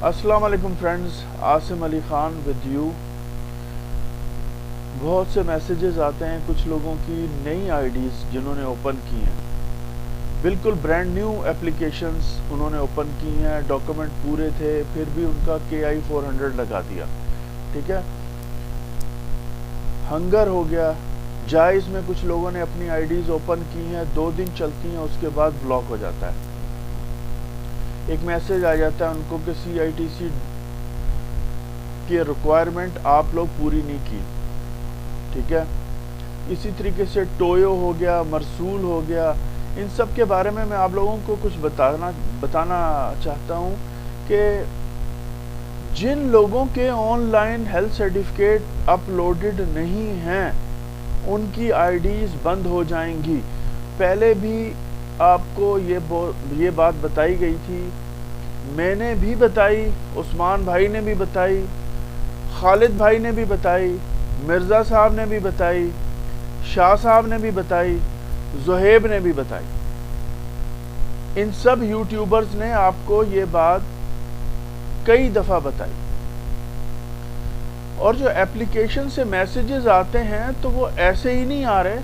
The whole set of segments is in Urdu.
السلام علیکم friends, Asim Ali Khan with you. بہت سے میسیجز آتے ہیں کچھ لوگوں کی نئی آئی ڈیز جنہوں نے اوپن کی ہیں، بالکل برانڈ نیو اپلیکیشنز انہوں نے اوپن کی ہیں، ڈاکومنٹ پورے تھے، پھر بھی ان کا KI400 لگا دیا۔ ٹھیک ہے، ہنگر ہو گیا۔ جائز میں کچھ لوگوں نے اپنی آئی ڈیز اوپن کی ہیں، 2 دن چلتی ہیں، اس کے بعد بلاک ہو جاتا ہے۔ ایک میسیج آ جاتا ہے ان کو کہ CITC کی ریکوائرمنٹ آپ لوگ پوری نہیں کی۔ ٹھیک ہے، اسی طریقے سے ٹویو ہو گیا، مرسول ہو گیا، ان سب کے بارے میں آپ لوگوں کو کچھ بتانا چاہتا ہوں کہ جن لوگوں کے on line health certificate uploaded نہیں ہیں ان کی آئی ڈیز بند ہو جائیں گی۔ پہلے بھی آپ کو یہ بات بتائی گئی تھی، میں نے بھی بتائی، عثمان بھائی نے بھی بتائی، خالد بھائی نے بھی بتائی، مرزا صاحب نے بھی بتائی، شاہ صاحب نے بھی بتائی، زہیب نے بھی بتائی۔ ان سب یوٹیوبرز نے آپ کو یہ بات کئی دفعہ بتائی، اور جو اپلیکیشن سے میسیجز آتے ہیں تو وہ ایسے ہی نہیں آ رہے۔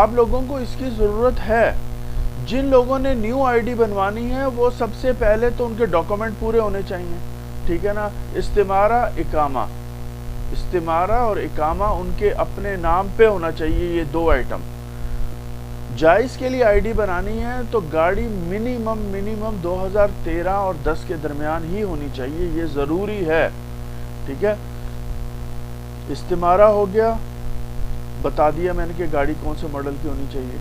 آپ لوگوں کو اس کی ضرورت ہے۔ جن لوگوں نے نیو آئی ڈی بنوانی ہے وہ سب سے پہلے تو ان کے ڈاکومنٹ پورے ہونے چاہیے۔ ٹھیک ہے نا، استمارہ اور اقامہ ان کے اپنے نام پہ ہونا چاہیے، یہ 2 آئٹم۔ جائز کے لیے آئی ڈی بنانی ہے تو گاڑی منیمم 2013 اور 10 کے درمیان ہی ہونی چاہیے، یہ ضروری ہے۔ ٹھیک ہے، استمارہ ہو گیا، بتا دیا میں نے کہ گاڑی کون سے ماڈل کی ہونی چاہیے۔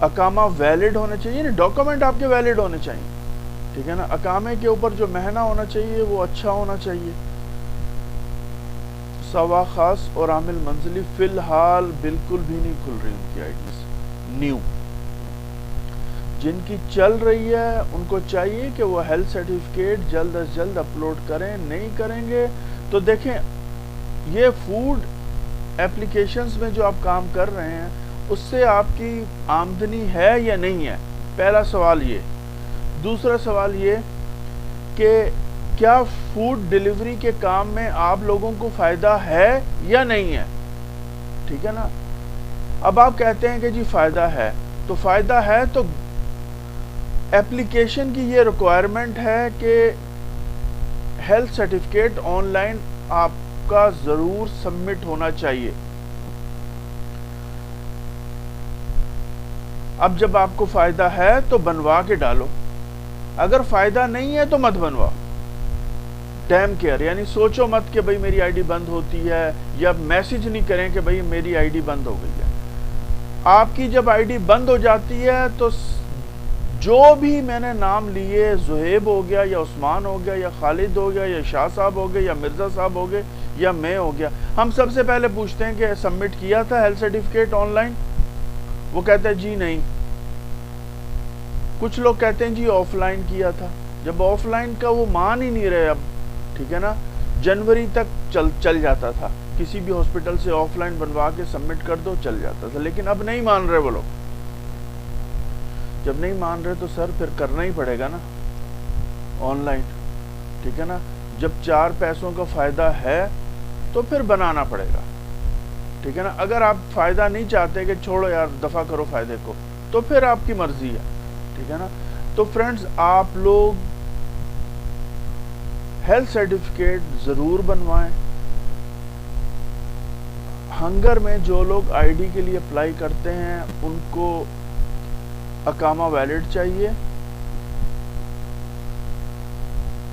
اقامہ ویلڈ ہونا چاہیے، یعنی ڈاکومنٹ آپ کے ویلڈ ہونے چاہیے۔ ٹھیک ہے نا، اقامے کے اوپر جو مہینہ ہونا چاہیے وہ اچھا ہونا چاہیے۔ سوا خاص اور عامل منزلی فی الحال بالکل بھی نہیں کھل رہی ان کی آئی ڈیز نیو۔ جن کی چل رہی ہے ان کو چاہیے کہ وہ ہیلتھ سرٹیفکیٹ جلد از جلد اپلوڈ کریں، نہیں کریں گے تو دیکھیں یہ فوڈ اپلیکیشنز میں جو آپ کام کر رہے ہیں اس سے آپ کی آمدنی ہے یا نہیں ہے، پہلا سوال یہ۔ دوسرا سوال یہ کہ کیا فوڈ ڈیلیوری کے کام میں آپ لوگوں کو فائدہ ہے یا نہیں ہے۔ ٹھیک ہے نا، اب آپ کہتے ہیں کہ جی فائدہ ہے، تو فائدہ ہے تو اپلیکیشن کی یہ ریکوائرمنٹ ہے کہ ہیلتھ سرٹیفکیٹ آن لائن آپ کا ضرور سبمٹ ہونا چاہیے۔ اب جب آپ کو فائدہ ہے تو بنوا کے ڈالو، اگر فائدہ نہیں ہے تو مت بنواؤ۔ ڈیم کیئر، یعنی سوچو مت کہ بھئی میری آئی ڈی بند ہوتی ہے، یا میسیج نہیں کریں کہ بھئی میری آئی ڈی بند ہو گئی ہے۔ آپ کی جب آئی ڈی بند ہو جاتی ہے تو جو بھی میں نے نام لیے، زہیب ہو گیا یا عثمان ہو گیا یا خالد ہو گیا یا شاہ صاحب ہو گئے یا مرزا صاحب ہو گئے یا میں ہو گیا، ہم سب سے پہلے پوچھتے ہیں کہ سبمٹ کیا تھا ہیلتھ سرٹیفکیٹ آن لائن؟ وہ کہتے ہیں جی نہیں۔ کچھ لوگ کہتے ہیں جی آف لائن کیا تھا، جب آف لائن کا وہ مان ہی نہیں رہے اب۔ ٹھیک ہے نا، جنوری تک چل جاتا تھا، کسی بھی ہاسپٹل سے آف لائن بنوا کے سبمٹ کر دو چل جاتا تھا، لیکن اب نہیں مان رہے وہ لوگ۔ جب نہیں مان رہے تو سر پھر کرنا ہی پڑے گا نا آن لائن۔ ٹھیک ہے نا، جب 4 پیسوں کا فائدہ ہے تو پھر بنانا پڑے گا۔ ٹھیک ہے نا، اگر آپ فائدہ نہیں چاہتے کہ چھوڑو یار دفع کرو فائدے کو، تو پھر آپ کی مرضی ہے۔ ٹھیک ہے نا، تو فرینڈز آپ لوگ ہیلتھ سرٹیفکیٹ ضرور بنوائیں۔ ہنگر میں جو لوگ آئی ڈی کے لیے اپلائی کرتے ہیں ان کو اقامہ ویلڈ چاہیے۔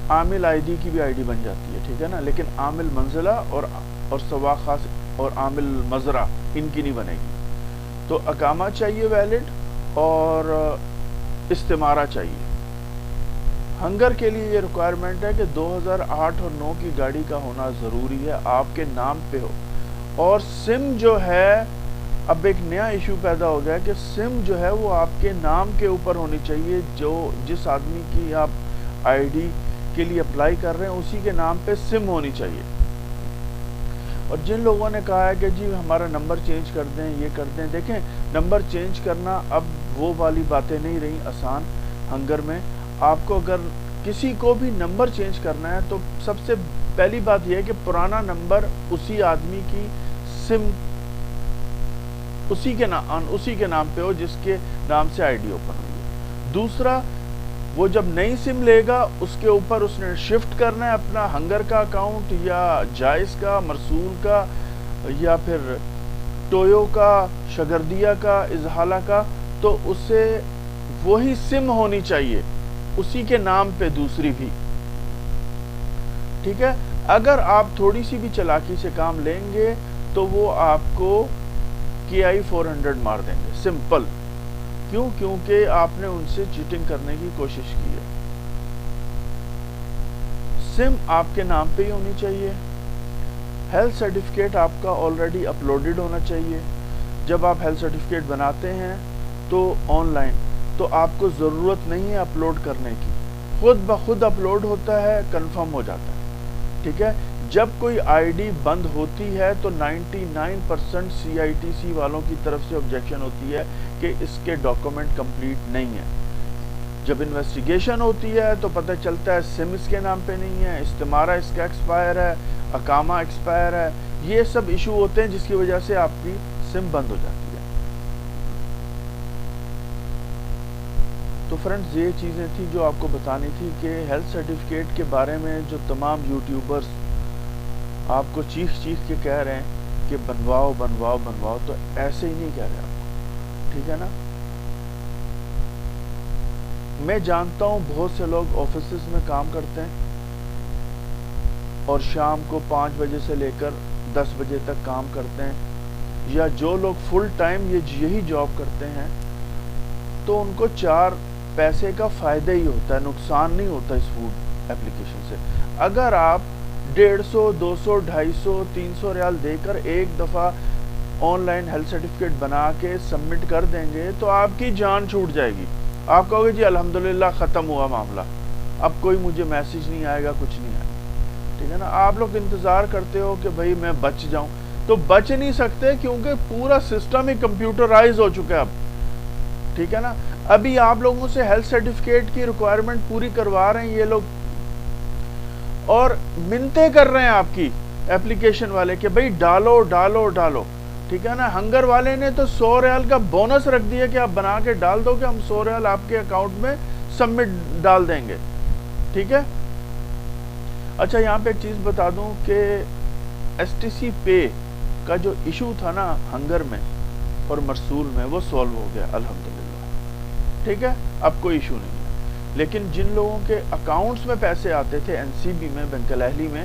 عامل آئی ڈی کی بھی آئی ڈی بن جاتی ہے، ٹھیک ہے نا، لیکن عامل منزلہ اور سوا خاص اور عامل مزرعہ ان کی نہیں بنے گی۔ تو اقامہ چاہیے ویلڈ اور استمارہ چاہیے۔ ہنگر کے لیے یہ ریکوائرمنٹ ہے کہ 2008 اور 9 کی گاڑی کا ہونا ضروری ہے، آپ کے نام پہ ہو۔ اور سم جو ہے، اب ایک نیا ایشو پیدا ہو گیا کہ سم جو ہے وہ آپ کے نام کے اوپر ہونی چاہیے، جس آدمی کی آپ آئی ڈی کے لیے اپلائی کر رہے ہیں اسی کے نام پہ سم ہونی چاہیے۔ اور جن لوگوں نے کہا ہے کہ جی ہمارا نمبر چینج کر دیں، یہ کر دیں، دیکھیں نمبر چینج کرنا اب وہ والی باتیں نہیں رہی آسان۔ ہنگر میں آپ کو اگر کسی کو بھی نمبر چینج کرنا ہے تو سب سے پہلی بات یہ ہے کہ پرانا نمبر اسی آدمی کی سم اسی کے نام پہ ہو جس کے نام سے آئی ڈی اوپن ہوئی ہے. دوسرا، وہ جب نئی سم لے گا اس کے اوپر اس نے شفٹ کرنا ہے اپنا ہنگر کا اکاؤنٹ یا جائز کا، مرسول کا، یا پھر ٹویو کا، شگردیہ کا، ازحالہ کا، تو اسے وہی سم ہونی چاہیے اسی کے نام پہ دوسری بھی. ٹھیک ہے. اگر آپ تھوڑی سی بھی چلاکی سے کام لیں گے تو وہ آپ کو KI 400 مار دیں گے. سمپل. کیوں؟ کیونکہ آپ نے ان سے چیٹنگ کرنے کی کوشش کی ہے. سم آپ کے نام پہ ہی ہونی چاہیے. ہیلتھ سرٹیفکیٹ آپ کا آلریڈی اپلوڈڈ ہونا چاہیے. جب آپ ہیلتھ سرٹیفکیٹ بناتے ہیں تو آن لائن، تو آپ کو ضرورت نہیں ہے اپلوڈ کرنے کی، خود بخود اپلوڈ ہوتا ہے، کنفرم ہو جاتا ہے. ٹھیک ہے. جب کوئی آئی ڈی بند ہوتی ہے تو 99% CITC والوں کی طرف سے آبجیکشن ہوتی ہے کہ اس کے ڈاکومنٹ کمپلیٹ نہیں ہے. جب انویسٹیگیشن ہوتی ہے تو پتہ چلتا ہے سم اس کے نام پہ نہیں ہے، استمارہ اس کا ایکسپائر ہے، اقامہ ایکسپائر ہے. یہ سب ایشو ہوتے ہیں جس کی وجہ سے آپ کی سم بند ہو جاتی ہے. تو فرینڈز، یہ چیزیں تھیں جو آپ کو بتانی تھی کہ ہیلتھ سرٹیفکیٹ کے بارے میں جو تمام یوٹیوبرز آپ کو چیخ کے کہہ رہے ہیں کہ بنواؤ بنواؤ بنواؤ، تو ایسے ہی نہیں کہہ رہے آپ کو. ٹھیک ہے نا. میں جانتا ہوں بہت سے لوگ آفیسز میں کام کرتے ہیں اور شام کو 5 بجے سے لے کر 10 بجے تک کام کرتے ہیں، یا جو لوگ فل ٹائم یہی جاب کرتے ہیں، تو ان کو 4 پیسے کا فائدہ ہی ہوتا ہے، نقصان نہیں ہوتا اس فوڈ اپلیکیشن سے. اگر آپ 150 200 250 300 ریال دے کر ایک دفعہ آن لائن ہیلتھ سرٹیفکیٹ بنا کے سبمٹ کر دیں گے تو آپ کی جان چھوٹ جائے گی. آپ کہو گے جی الحمدللہ ختم ہوا معاملہ، اب کوئی مجھے میسیج نہیں آئے گا، کچھ نہیں آئے گا. ٹھیک ہے نا. آپ لوگ انتظار کرتے ہو کہ بھائی میں بچ جاؤں، تو بچ نہیں سکتے کیونکہ پورا سسٹم ہی کمپیوٹرائز ہو چکا ہے اب. ٹھیک ہے نا. ابھی آپ لوگوں سے ہیلتھ سرٹیفکیٹ کی ریکوائرمنٹ پوری کروا رہے ہیں یہ لوگ، اور منتیں کر رہے ہیں آپ کی اپلیکیشن والے کہ بھئی ڈالو ڈالو ڈالو. ٹھیک ہے نا. ہنگر والے نے تو 100 ریال کا بونس رکھ دیا کہ آپ بنا کے ڈال دو کہ ہم 100 ریال آپ کے اکاؤنٹ میں سبمٹ ڈال دیں گے. ٹھیک ہے. اچھا، یہاں پہ ایک چیز بتا دوں کہ STC پے کا جو ایشو تھا نا ہنگر میں اور مرسول میں، وہ سولو ہو گیا الحمدللہ. ٹھیک ہے. اب کوئی ایشو نہیں ہے. لیکن جن لوگوں کے اکاؤنٹس میں پیسے آتے تھے NCB میں، بینک الاہلی میں،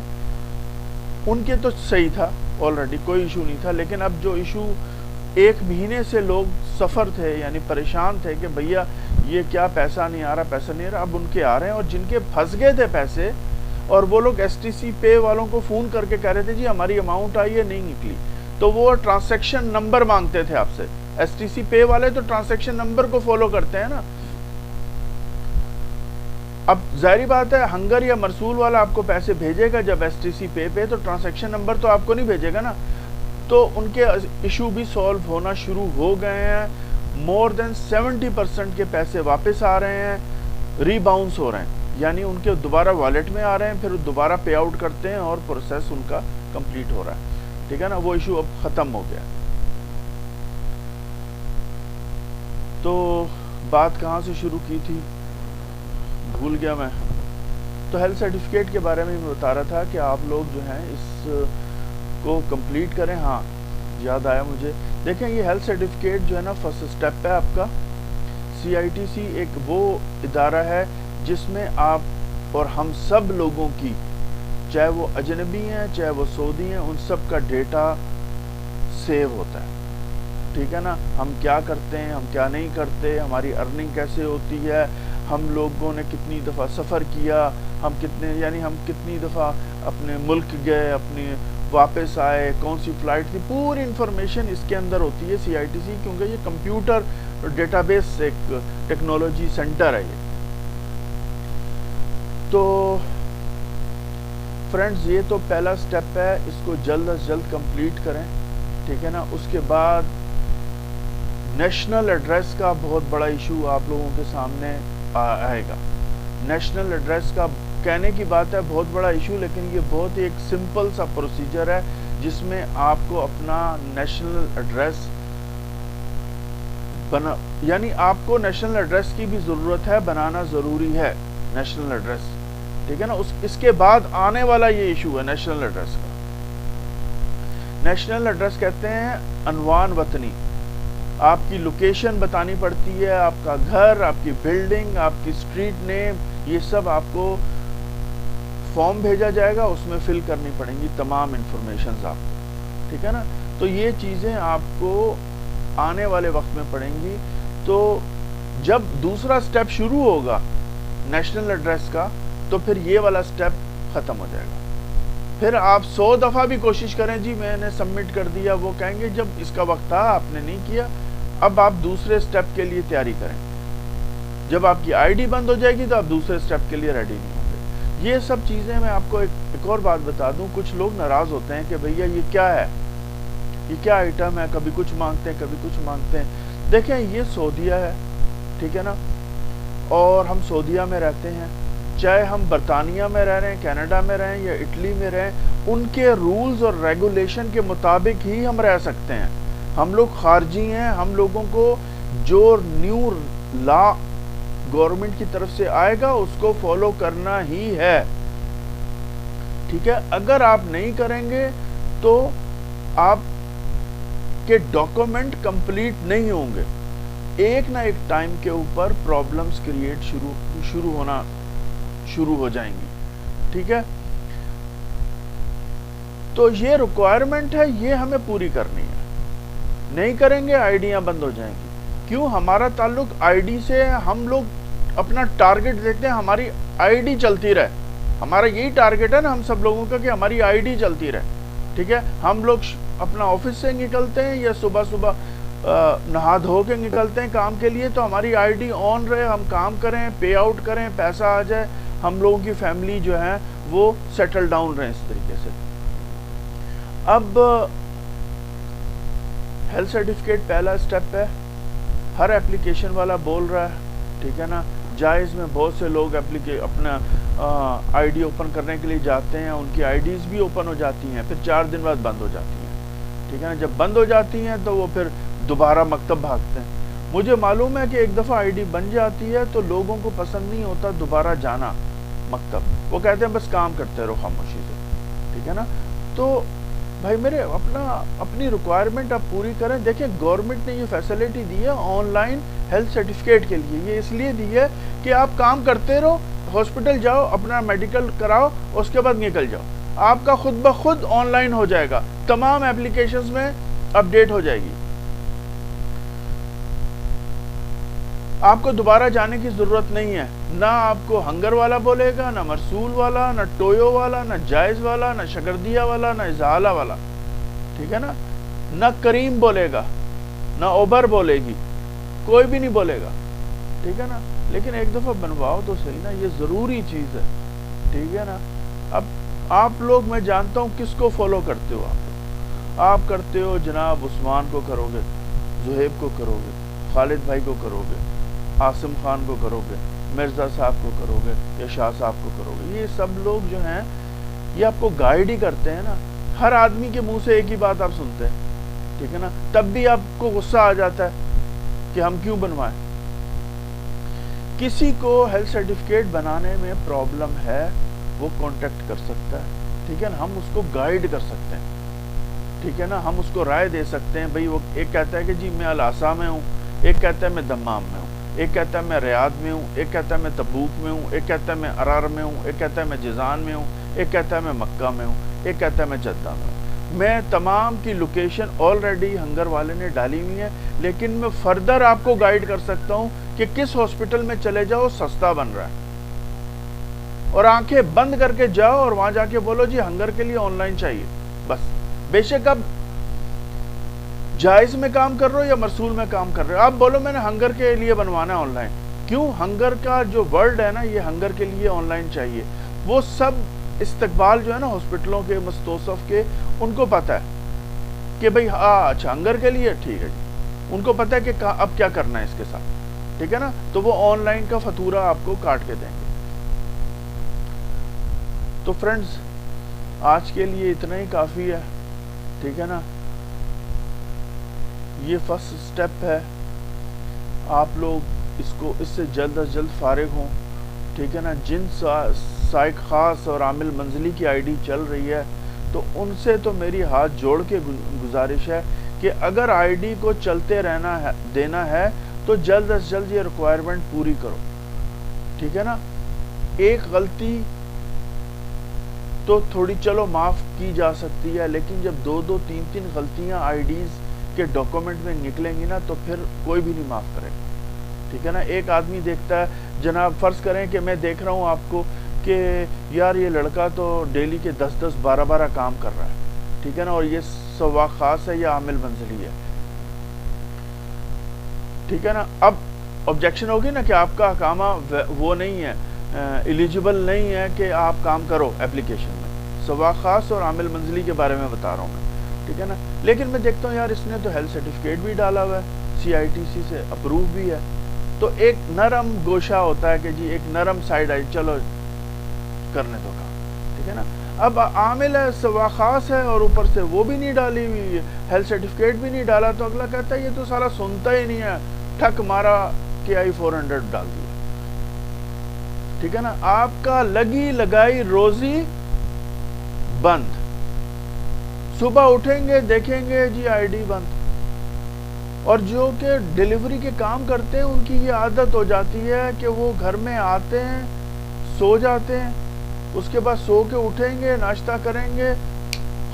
ان کے تو صحیح تھا، آلریڈی کوئی ایشو نہیں تھا. لیکن اب جو ایشو 1 مہینے سے لوگ سفر تھے، یعنی پریشان تھے کہ بھیا یہ کیا پیسہ نہیں آ رہا، پیسہ نہیں آ رہا، اب ان کے آ رہے ہیں. اور جن کے پھنس گئے تھے پیسے، اور وہ لوگ STC پے والوں کو فون کر کے کہہ رہے تھے جی ہماری اماؤنٹ آئی ہے، نہیں نکلی، تو وہ ٹرانزیکشن نمبر مانگتے تھے آپ سے. STC پے والے تو ٹرانزیکشن نمبر کو فالو کرتے ہیں نا. اب ظاہری بات ہے ہنگر یا مرسول والا آپ کو پیسے بھیجے گا جب STC پے پہ، تو ٹرانزیکشن نمبر تو آپ کو نہیں بھیجے گا نا. تو ان کے ایشو بھی سولو ہونا شروع ہو گئے ہیں. مور دین 70% کے پیسے واپس آ رہے ہیں، ری باؤنس ہو رہے ہیں، یعنی ان کے دوبارہ والیٹ میں آ رہے ہیں، پھر دوبارہ پے آؤٹ کرتے ہیں اور پروسیس ان کا کمپلیٹ ہو رہا ہے. ٹھیک ہے نا. وہ ایشو اب ختم ہو گیا. تو بات کہاں سے شروع کی تھی، بھول گیا میں. تو ہیلتھ سرٹیفکیٹ کے بارے میں بتا رہا تھا کہ آپ لوگ جو ہیں اس کو کمپلیٹ کریں. ہاں، یاد آیا مجھے. دیکھیں یہ ہیلتھ سرٹیفکیٹ جو ہے نا فرسٹ سٹیپ ہے آپ کا. CITC ایک وہ ادارہ ہے جس میں آپ اور ہم سب لوگوں کی، چاہے وہ اجنبی ہیں چاہے وہ سعودی ہیں، ان سب کا ڈیٹا سیو ہوتا ہے. ٹھیک ہے نا. ہم کیا کرتے ہیں، ہم کیا نہیں کرتے، ہماری ارننگ کیسے ہوتی ہے، ہم لوگوں نے کتنی دفعہ سفر کیا، ہم کتنی دفعہ اپنے ملک گئے، اپنے واپس آئے، کون سی فلائٹ تھی، پوری انفارمیشن اس کے اندر ہوتی ہے CITC. کیونکہ یہ کمپیوٹر ڈیٹا بیس ایک ٹیکنالوجی سینٹر ہے یہ. تو فرینڈز، یہ تو پہلا سٹیپ ہے، اس کو جلد از جلد کمپلیٹ کریں. ٹھیک ہے نا. اس کے بعد نیشنل ایڈریس کا بہت بڑا ایشو آپ لوگوں کے سامنے آئے گا. نیشنل ایڈریس کا کہنے کی بات ہے بہت بڑا ایشو، لیکن یہ بہت ہی ایک سمپل سا پروسیجر ہے جس میں آپ کو اپنا نیشنل ایڈریس یعنی آپ کو نیشنل ایڈریس کی بھی ضرورت ہے، بنانا ضروری ہے نیشنل ایڈریس، ٹھیک ہے نا. اس کے بعد آنے والا یہ ایشو ہے نیشنل ایڈریس کا. نیشنل ایڈریس کہتے ہیں عنوان وطنی. آپ کی لوکیشن بتانی پڑتی ہے، آپ کا گھر، آپ کی بلڈنگ، آپ کی اسٹریٹ نیم، یہ سب آپ کو فارم بھیجا جائے گا، اس میں فل کرنی پڑیں گی تمام انفارمیشنز آپ کو، ٹھیک ہے نا. تو یہ چیزیں آپ کو آنے والے وقت میں پڑیں گی. تو جب دوسرا سٹیپ شروع ہوگا نیشنل ایڈریس کا تو پھر یہ والا سٹیپ ختم ہو جائے گا. پھر آپ 100 دفعہ بھی کوشش کریں جی میں نے سبمٹ کر دیا، وہ کہیں گے جب اس کا وقت تھا آپ نے نہیں کیا، اب آپ دوسرے سٹیپ کے لیے تیاری کریں. جب آپ کی آئی ڈی بند ہو جائے گی تو آپ دوسرے سٹیپ کے لیے ریڈی نہیں ہوں گے. یہ سب چیزیں میں آپ کو ایک اور بات بتا دوں. کچھ لوگ ناراض ہوتے ہیں کہ بھیا یہ کیا ہے، یہ کیا آئٹم ہے، کبھی کچھ مانگتے ہیں کبھی کچھ مانگتے ہیں. دیکھیں یہ سعودیہ ہے، ٹھیک ہے نا، اور ہم سعودیہ میں رہتے ہیں، چاہے ہم برطانیہ میں رہ رہے ہیں، کینیڈا میں رہیں یا اٹلی میں رہیں، ان کے رولز اور ریگولیشن کے مطابق ہی ہم رہ سکتے ہیں. ہم لوگ خارجی ہیں، ہم لوگوں کو جو نیو لا گورنمنٹ کی طرف سے آئے گا اس کو فالو کرنا ہی ہے، ٹھیک ہے. اگر آپ نہیں کریں گے تو آپ کے ڈاکومنٹ کمپلیٹ نہیں ہوں گے. ایک نہ ایک ٹائم کے اوپر پرابلمز کریٹ شروع ہو جائیں گی، ٹھیک ہے. تو یہ ریکوائرمنٹ ہے، یہ ہمیں پوری کرنی ہے. نہیں کریں گے آئیڈیاں بند ہو جائیں گی. کیوں؟ ہمارا تعلق آئی ڈی سے ہے. ہم لوگ اپنا ٹارگٹ دیکھتے ہیں ہماری آئی ڈی چلتی رہے. ہمارا یہی ٹارگٹ ہے نا ہم سب لوگوں کا کہ ہماری آئی ڈی چلتی رہے، ٹھیک ہے. ہم لوگ اپنا آفس سے نکلتے ہیں یا صبح صبح نہا دھو کے نکلتے ہیں کام کے لیے، تو ہماری آئی ڈی آن رہے، ہم کام کریں، پے آؤٹ کریں، پیسہ آ جائے، ہم لوگوں کی فیملی جو ہے وہ سیٹل ڈاؤن رہے اس طریقے سے. اب ہیلتھ سرٹیفکیٹ پہلا سٹیپ ہے، ہر اپلیکیشن والا بول رہا ہے، ٹھیک ہے نا. جائز میں بہت سے لوگ اپنا آئی ڈی اوپن کرنے کے لیے جاتے ہیں، ان کی آئی ڈیز بھی اوپن ہو جاتی ہیں، پھر 4 دن بعد بند ہو جاتی ہیں، ٹھیک ہے نا. جب بند ہو جاتی ہیں تو وہ پھر دوبارہ مکتب بھاگتے ہیں. مجھے معلوم ہے کہ ایک دفعہ آئی ڈی بن جاتی ہے تو لوگوں کو پسند نہیں ہوتا دوبارہ جانا مکتب، وہ کہتے ہیں بس کام کرتے رہو خاموشی سے، ٹھیک ہے نا. تو بھائی میرے اپنی ریکوائرمنٹ آپ پوری کریں. دیکھیں گورنمنٹ نے یہ فیسلٹی دی ہے آن لائن ہیلتھ سرٹیفکیٹ کے لیے، یہ اس لیے دی ہے کہ آپ کام کرتے رہو، ہاسپٹل جاؤ، اپنا میڈیکل کراؤ، اس کے بعد نکل جاؤ. آپ کا خود بخود آن لائن ہو جائے گا، تمام اپلیکیشنز میں اپڈیٹ ہو جائے گی. آپ کو دوبارہ جانے کی ضرورت نہیں ہے. نہ آپ کو ہنگر والا بولے گا، نہ مرسول والا، نہ ٹویو والا، نہ جائز والا، نہ شکردیہ والا، نہ ازالہ والا، ٹھیک ہے نا. نہ کریم بولے گا، نہ اوبر بولے گی، کوئی بھی نہیں بولے گا، ٹھیک ہے نا. لیکن ایک دفعہ بنواؤ تو صحیح نا، یہ ضروری چیز ہے، ٹھیک ہے نا. اب آپ لوگ میں جانتا ہوں کس کو فالو کرتے ہو. آپ کرتے ہو جناب عثمان کو کرو گے، زہیب کو کرو گے، خالد بھائی کو کرو گے، عاصم خان کو کرو گے، مرزا صاحب کو کرو گے یا شاہ صاحب کو کرو گے. یہ سب لوگ جو ہیں یہ آپ کو گائیڈ ہی کرتے ہیں نا. ہر آدمی کے منہ سے ایک ہی بات آپ سنتے ہیں، ٹھیک ہے نا. تب بھی آپ کو غصہ آ جاتا ہے کہ ہم کیوں بنوائیں. کسی کو ہیلتھ سرٹیفکیٹ بنانے میں پرابلم ہے وہ کانٹیکٹ کر سکتا ہے، ٹھیک ہے نا. ہم اس کو گائیڈ کر سکتے ہیں، ٹھیک ہے نا. ہم اس کو رائے دے سکتے ہیں. بھئی وہ ایک کہتا ہے کہ جی میں الاسا میں ہوں، ایک کہتا ہے میں دمام میں ہوں، ایک کہتا ہے میں ریاض میں ہوں، ایک کہتا ہے میں تبوک میں ہوں، ایک کہتا ہے میں ارار میں ہوں، ایک کہتا ہے میں جیزان میں ہوں، ایک کہتا ہے میں مکہ میں ہوں، ایک کہتا ہے میں جدہ میں ہوں. میں تمام کی لوکیشن آلریڈی ہنگر والے نے ڈالی ہوئی ہیں، لیکن میں فردر آپ کو گائیڈ کر سکتا ہوں کہ کس ہاسپٹل میں چلے جاؤ سستا بن رہا ہے، اور آنکھیں بند کر کے جاؤ اور وہاں جا کے بولو جی ہنگر کے لیے آن لائن چاہیے بس. بے شک اب جائز میں کام کر رہے ہو یا مرسول میں کام کر رہے ہو، آپ بولو میں نے ہنگر کے لیے بنوانا ہے آن لائن. کیوں؟ ہنگر کا جو ورڈ ہے نا، یہ ہنگر کے لیے آن لائن چاہیے. وہ سب استقبال جو ہے نا ہاسپٹلوں کے، مستوصف کے، ان کو پتہ ہے کہ بھئی اچھا ہنگر کے لیے ٹھیک ہے جی. ان کو پتہ ہے کہ اب کیا کرنا ہے اس کے ساتھ، ٹھیک ہے نا. تو وہ آن لائن کا فاتورہ آپ کو کاٹ کے دیں گے. تو فرینڈز آج کے لیے اتنا ہی کافی ہے، ٹھیک ہے نا. یہ فرسٹ سٹیپ ہے، آپ لوگ اس سے جلد از جلد فارغ ہوں، ٹھیک ہے نا. جن سائق خاص اور عامل منزلی کی آئی ڈی چل رہی ہے تو ان سے تو میری ہاتھ جوڑ کے گزارش ہے کہ اگر آئی ڈی کو چلتے دینا ہے تو جلد از جلد یہ ریکوائرمنٹ پوری کرو، ٹھیک ہے نا. ایک غلطی تو تھوڑی چلو معاف کی جا سکتی ہے، لیکن جب 2-3 غلطیاں آئی ڈیز کے ڈاکومنٹ میں نکلیں گی نا تو پھر کوئی بھی نہیں معاف کرے گا، ٹھیک ہے نا. ایک آدمی دیکھتا ہے، جناب فرض کریں کہ میں دیکھ رہا ہوں آپ کو کہ یار یہ لڑکا تو ڈیلی کے 10-12 کام کر رہا ہے، ٹھیک ہے نا، اور یہ سواق خاص ہے یا عامل منزلی ہے، ٹھیک ہے نا. اب آبجیکشن ہوگی نا کہ آپ کا اقامہ وہ نہیں ہے، ایلیجیبل نہیں ہے کہ آپ کام کرو اپلیکیشن میں. سواق خاص اور عامل منزلی کے بارے میں بتا رہا ہوں میں، ٹھیک ہے نا. لیکن میں دیکھتا ہوں یار اس نے تو ہیلتھ سرٹیفکیٹ بھی ڈالا ہوا ہے، CITC سے اپروو بھی ہے، تو ایک نرم گوشہ ہوتا ہے کہ جی ایک نرم سائڈ آئی چلو کرنے دو کام، ٹھیک ہے نا. اب عامل ہے، سواق خاص ہے، اور اوپر سے وہ بھی نہیں ڈالی ہوئی، ہیلتھ سرٹیفکیٹ بھی نہیں ڈالا، تو اگلا کہتا ہے یہ تو سارا سنتا ہی نہیں ہے، ٹھک مارا KI 400 ڈال دیا، ٹھیک ہے نا. آپ کا لگی لگائی روزی بند. صبح اٹھیں گے دیکھیں گے جی آئی ڈی بند. اور جو کہ ڈیلیوری کے کام کرتے ہیں ان کی یہ عادت ہو جاتی ہے کہ وہ گھر میں آتے ہیں، سو جاتے ہیں، اس کے بعد سو کے اٹھیں گے، ناشتہ کریں گے،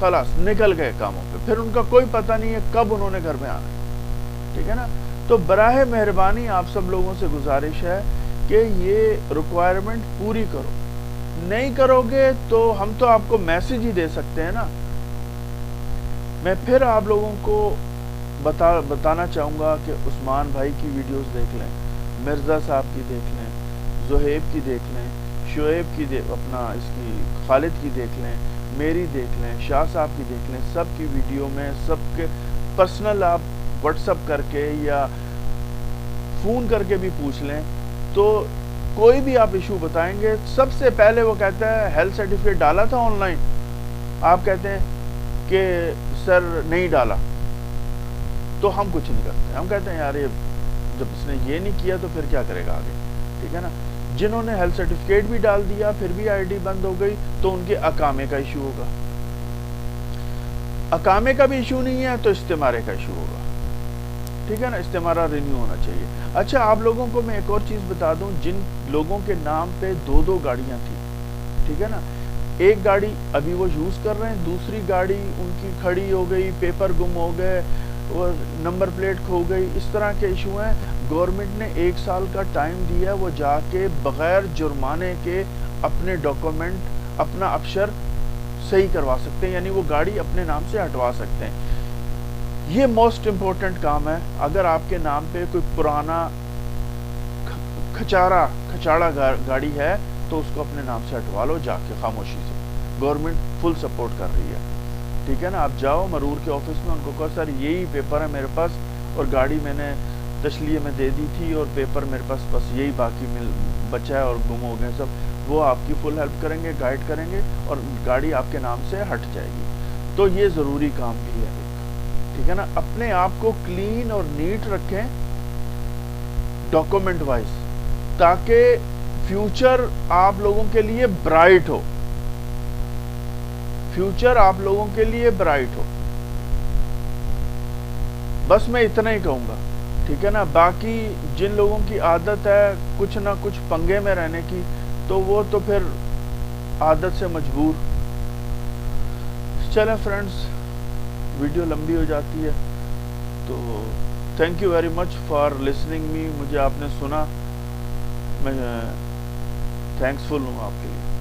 خلاص نکل گئے کاموں پہ، پھر ان کا کوئی پتہ نہیں ہے کب انہوں نے گھر میں آنا ہے، ٹھیک ہے نا. تو براہ مہربانی آپ سب لوگوں سے گزارش ہے کہ یہ ریکوائرمنٹ پوری کرو. نہیں کرو گے تو ہم تو آپ کو میسج ہی دے سکتے ہیں نا. میں پھر آپ لوگوں کو بتانا چاہوں گا کہ عثمان بھائی کی ویڈیوز دیکھ لیں، مرزا صاحب کی دیکھ لیں، زہیب کی دیکھ لیں، شعیب کی اس کی خالد کی دیکھ لیں، میری دیکھ لیں، شاہ صاحب کی دیکھ لیں. سب کی ویڈیو میں سب کے پرسنل آپ واٹس اپ کر کے یا فون کر کے بھی پوچھ لیں تو کوئی بھی آپ ایشو بتائیں گے. سب سے پہلے وہ کہتا ہے ہیلتھ سرٹیفکیٹ ڈالا تھا آن لائن، آپ کہتے ہیں کہ سر نہیں ڈالا، تو ہم کچھ نہیں کرتے. ہم کہتے ہیں یار یہ جب اس نے یہ نہیں کیا تو پھر کیا کرے گا آگے، ٹھیک ہے نا. جنہوں نے ہیلتھ سرٹیفکیٹ بھی ڈال دیا پھر بھی آئی ڈی بند ہو گئی تو ان کے اقامے کا ایشو ہوگا. اقامے کا بھی ایشو نہیں ہے تو استعمارے کا ایشو ہوگا، ٹھیک ہے نا. استعمارہ رینیو ہونا چاہیے. اچھا آپ لوگوں کو میں ایک اور چیز بتا دوں، جن لوگوں کے نام پہ 2 گاڑیاں تھیں، ٹھیک ہے نا، ایک گاڑی ابھی وہ یوز کر رہے ہیں، دوسری گاڑی ان کی کھڑی ہو گئی، پیپر گم ہو گئے اور نمبر پلیٹ کھو گئی، اس طرح کے ایشو ہیں. گورنمنٹ نے 1 سال کا ٹائم دیا، وہ جا کے بغیر جرمانے کے اپنے ڈاکومنٹ اپنا افشر صحیح کروا سکتے ہیں، یعنی وہ گاڑی اپنے نام سے ہٹوا سکتے ہیں. یہ موسٹ امپورٹنٹ کام ہے. اگر آپ کے نام پہ کوئی پرانا کھچاڑا گاڑی ہے تو اس کو اپنے نام سے ہٹوا لو جا کے خاموشی سے. گورنمنٹ فل سپورٹ کر رہی ہے، ٹھیک ہے نا. آپ جاؤ مرور کے آفس میں، ان کو کہو سر یہی پیپر ہے میرے پاس اور گاڑی میں نے تشلیے میں دے دی تھی اور پیپر میرے پاس بس یہی باقی بچا ہے اور گم ہو گئے سب. وہ آپ کی فل ہیلپ کریں گے، گائیڈ کریں گے اور گاڑی آپ کے نام سے ہٹ جائے گی. تو یہ ضروری کام بھی ہے، ٹھیک ہے نا. اپنے آپ کو کلین اور نیٹ رکھیں ڈاکومنٹ وائز، تاکہ فیوچر آپ لوگوں کے لیے برائٹ ہو، فیوچر آپ لوگوں کے لیے برائٹ ہو. بس میں اتنا ہی کہوں گا، ٹھیک ہے نا. باقی جن لوگوں کی عادت ہے کچھ نہ کچھ پنگے میں رہنے کی تو وہ تو پھر عادت سے مجبور. چلیں فرینڈز، ویڈیو لمبی ہو جاتی ہے تو thank you very much for listening می. مجھے آپ نے سنا، میں تھینکس فل ہوں آپ کے لیے.